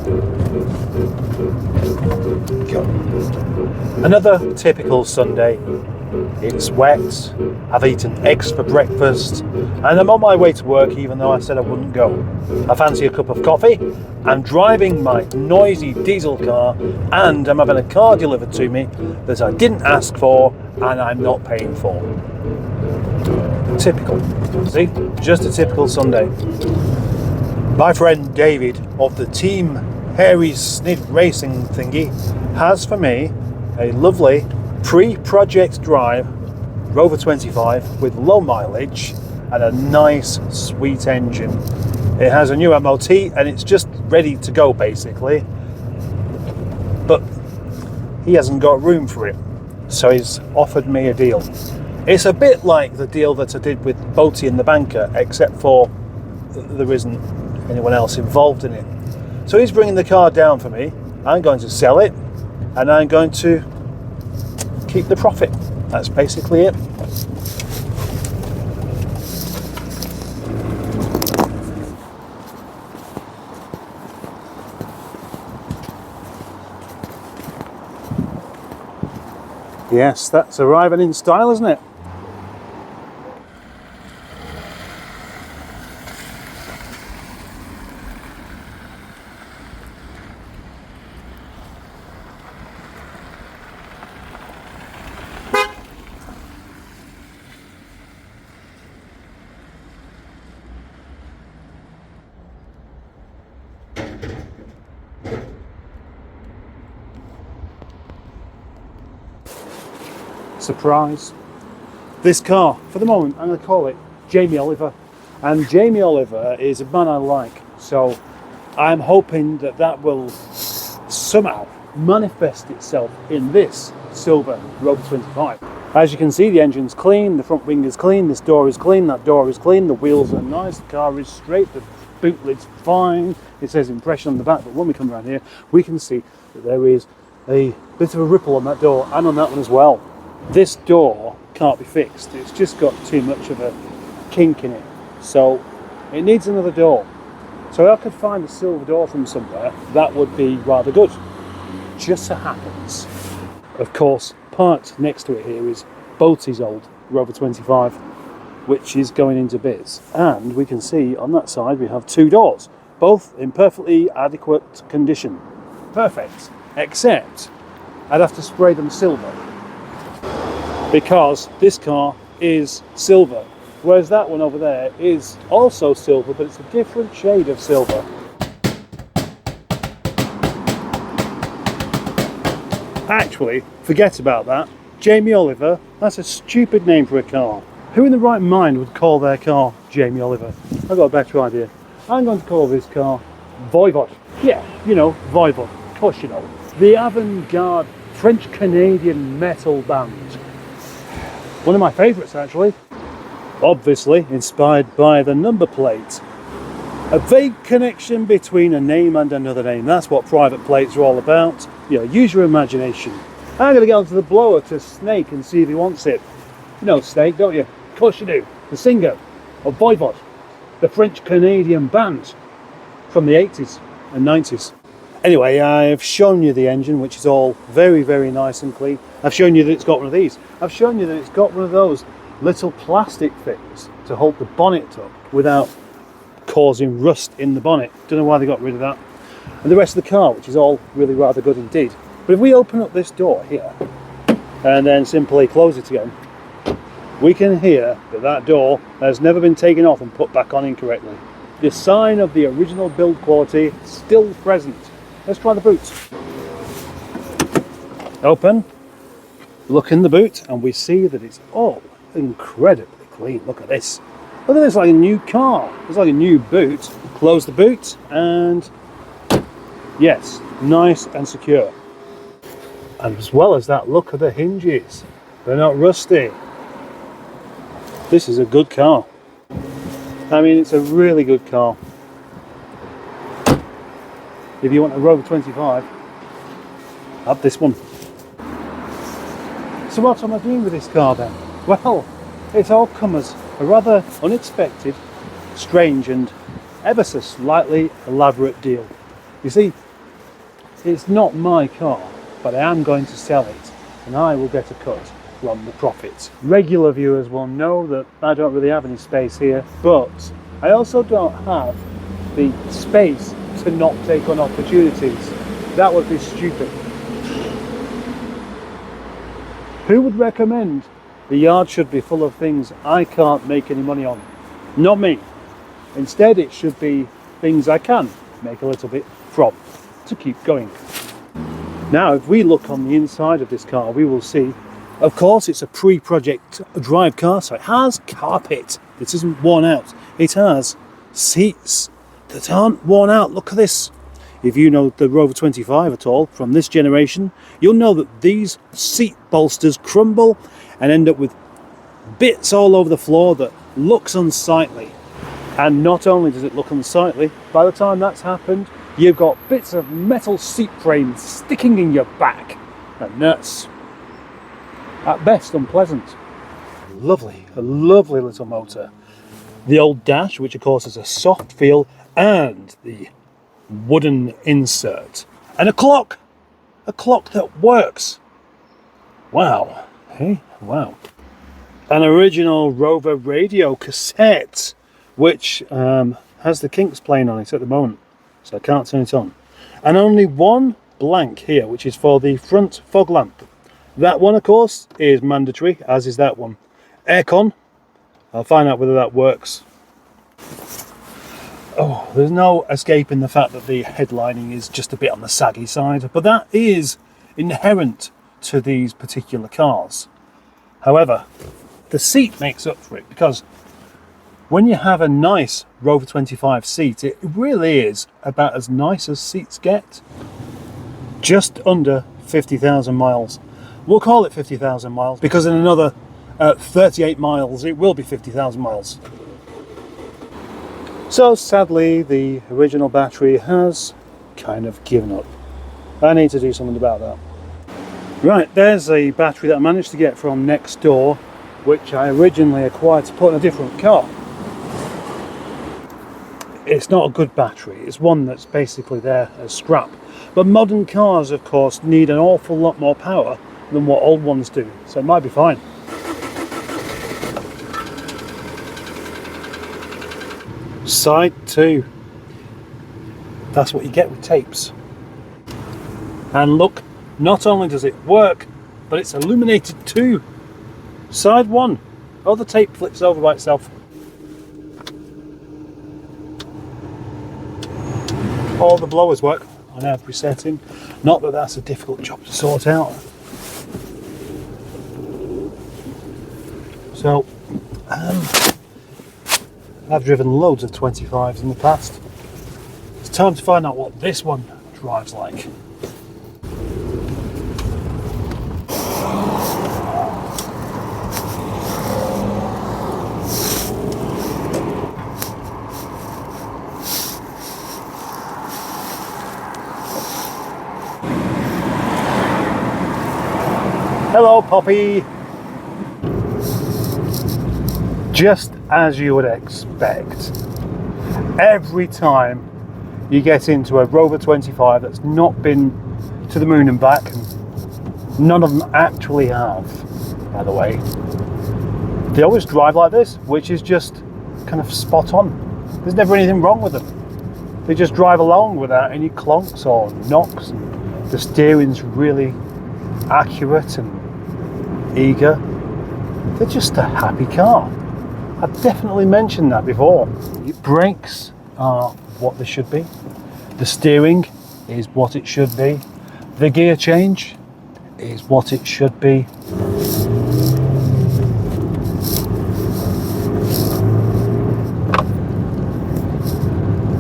Go. Another typical Sunday. It's wet, I've eaten eggs for breakfast, and I'm on my way to work even though I said I wouldn't go. I fancy a cup of coffee, I'm driving my noisy diesel car, and I'm having a car delivered to me that I didn't ask for and I'm not paying for. Typical. See? Just a typical Sunday. My friend David of the Team Hairy Snid Racing thingy has for me a lovely pre-project drive Rover 25 with low mileage and a nice sweet engine. It has a new MOT and it's just ready to go basically, but he hasn't got room for it, so he's offered me a deal. It's a bit like the deal that I did with Boaty and the banker, except for there isn't anyone else involved in it. So he's bringing the car down for me, I'm going to sell it and I'm going to keep the profit. That's basically it. Yes, that's arriving in style, isn't it? Surprise. This car, for the moment, I'm going to call it Jamie Oliver. And Jamie Oliver is a man I like, so I'm hoping that that will somehow manifest itself in this silver Rover 25. As you can see, the engine's clean, the front wing is clean, this door is clean, that door is clean, the wheels are nice, the car is straight, the boot lid's fine, it says impression on the back, but when we come around here, we can see that there is a bit of a ripple on that door and on that one as well. This door can't be fixed, it's just got too much of a kink in it, so it needs another door. So if I could find a silver door from somewhere, that would be rather good. Just so happens, of course, parked next to it here is Boaty's old Rover 25, which is going into bits, and we can see on that side we have two doors, both in perfectly adequate condition. Perfect, except I'd have to spray them silver, because this car is silver, whereas that one over there is also silver, but it's a different shade of silver. Actually, forget about that. Jamie Oliver, that's a stupid name for a car. Who in the right mind would call their car Jamie Oliver? I've got a better idea. I'm going to call this car Voivod. Yeah, you know, Voivod. Of course you know. The avant-garde French-Canadian metal band. One of my favourites, actually. Obviously inspired by the number plate. A vague connection between a name and another name. That's what private plates are all about. You know, use your imagination. I'm going to get onto the blower to Snake and see if he wants it. You know Snake, don't you? Of course you do. The singer of Voivod, the French-Canadian band from the 80s and 90s. Anyway, I've shown you the engine, which is all very, very nice and clean. I've shown you that it's got one of these. I've shown you that it's got one of those little plastic things to hold the bonnet up without causing rust in the bonnet. Don't know why they got rid of that. And the rest of the car, which is all really rather good indeed. But if we open up this door here and then simply close it again, we can hear that that door has never been taken off and put back on incorrectly. The sign of the original build quality still present. Let's try the boot. Open, look in the boot, and we see that it's all incredibly clean. Look at this. Look at this, like a new car. It's like a new boot. Close the boot, and yes, nice and secure. And as well as that, look at the hinges. They're not rusty. This is a good car. I mean, it's a really good car. If you want a Rover 25, have this one. So what am I doing with this car then? Well, it's all come as a rather unexpected, strange and ever so slightly elaborate deal. You see, It's not my car, but I am going to sell it, and I will get a cut from the profits. Regular viewers will know that I don't really have any space here, but I also don't have the space to not take on opportunities. That would be stupid. Who would recommend the yard should be full of things I can't make any money on? Not me. Instead, it should be things I can make a little bit from to keep going. Now, if we look on the inside of this car, we will see, of course, it's a pre-project drive car, so it has carpet that isn't worn out. It has seats that aren't worn out. Look at this. If you know the Rover 25 at all from this generation, you'll know that these seat bolsters crumble and end up with bits all over the floor that looks unsightly. And not only does it look unsightly, by the time that's happened, you've got bits of metal seat frame sticking in your back, and that's at best unpleasant. Lovely, a lovely little motor. The old dash, which of course is a soft feel, and the wooden insert, and a clock that works. Wow, hey, wow. An original Rover radio cassette, which has the Kinks playing on it at the moment, so I can't turn it on. And only one blank here, which is for the front fog lamp. That one, of course, is mandatory, as is that one. Aircon, I'll find out whether that works. Oh, there's no escaping the fact that the headlining is just a bit on the saggy side, but that is inherent to these particular cars. However, the seat makes up for it, because when you have a nice Rover 25 seat, it really is about as nice as seats get. Just under 50,000 miles. We'll call it 50,000 miles, because in another 38 miles it will be 50,000 miles. So sadly, the original battery has kind of given up. I need to do something about that. Right, there's a battery that I managed to get from next door, which I originally acquired to put in a different car. It's not a good battery, it's one that's basically there as scrap. But modern cars, of course, need an awful lot more power than what old ones do, so it might be fine. Side 2. That's what you get with tapes. And look, not only does it work, but it's illuminated too. Side 1. Oh, the tape flips over by itself. All the blowers work on every setting. Not that that's a difficult job to sort out. So, I've driven loads of 25s in the past. It's time to find out what this one drives like. Hello, Poppy. Just as you would expect, every time you get into a Rover 25 that's not been to the moon and back, and none of them actually have, by the way, they always drive like this, which is just kind of spot on. There's never anything wrong with them. They just drive along without any clonks or knocks, and the steering's really accurate and eager. They're just a happy car. I've definitely mentioned that before. The brakes are what they should be. The steering is what it should be. The gear change is what it should be.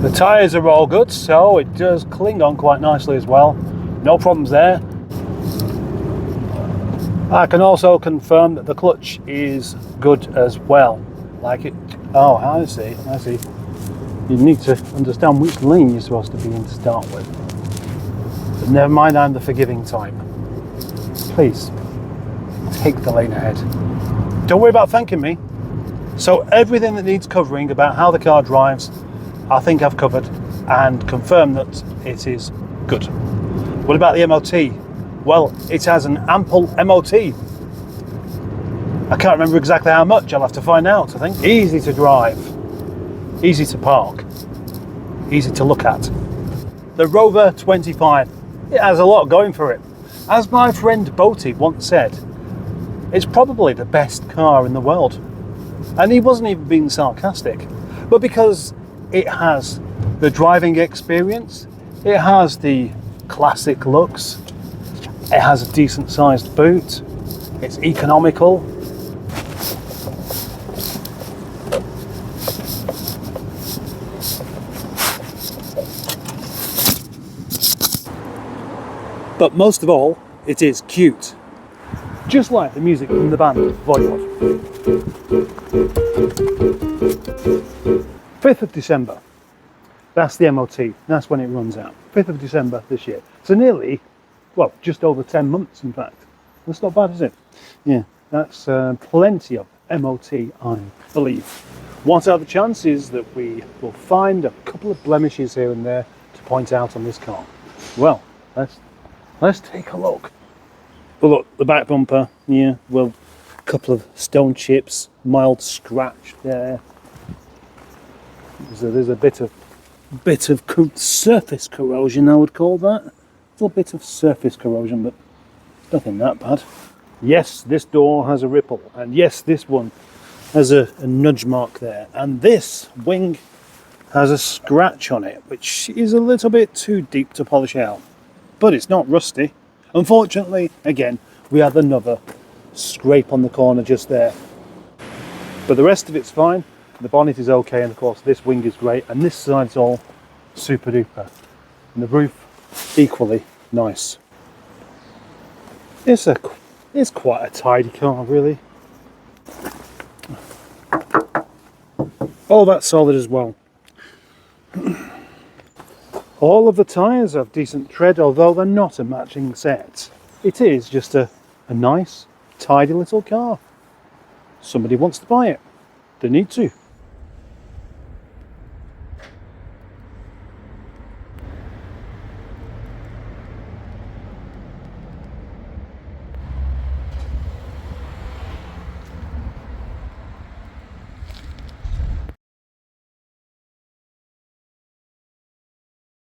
The tyres are all good, so it does cling on quite nicely as well. No problems there. I can also confirm that the clutch is good as well. Like it. Oh, I see. You need to understand which lane you're supposed to be in to start with. But never mind, I'm the forgiving type. Please, take the lane ahead. Don't worry about thanking me. So everything that needs covering about how the car drives, I think I've covered and confirmed that it is good. What about the MOT? Well, it has an ample MOT. I can't remember exactly how much, I'll have to find out, I think. Easy to drive, easy to park, easy to look at. The Rover 25, it has a lot going for it. As my friend Boaty once said, it's probably the best car in the world. And he wasn't even being sarcastic, but because it has the driving experience, it has the classic looks, it has a decent sized boot, it's economical. But most of all, it is cute. Just like the music from the band Voivod. 5th of December. That's the MOT. That's when it runs out. 5th of December this year. So nearly, well, just over 10 months in fact. That's not bad, is it? Yeah, that's plenty of MOT, I believe. What are the chances that we will find a couple of blemishes here and there to point out on this car? Well, let's take a look. Well, look, the back bumper, yeah, well, a couple of stone chips, mild scratch there. So there's a bit of surface corrosion, I would call that. A little bit of surface corrosion, but nothing that bad. Yes, this door has a ripple, and yes, this one has a nudge mark there, and this wing has a scratch on it, which is a little bit too deep to polish out. But it's not rusty. Unfortunately, again, we had another scrape on the corner just there. But the rest of it's fine. The bonnet is okay, and of course this wing is great, and this side's all super duper. And the roof, equally nice. It's quite a tidy car, really. Oh, that's solid as well. All of the tyres have decent tread, although they're not a matching set. It is just a nice, tidy little car. Somebody wants to buy it. They need to.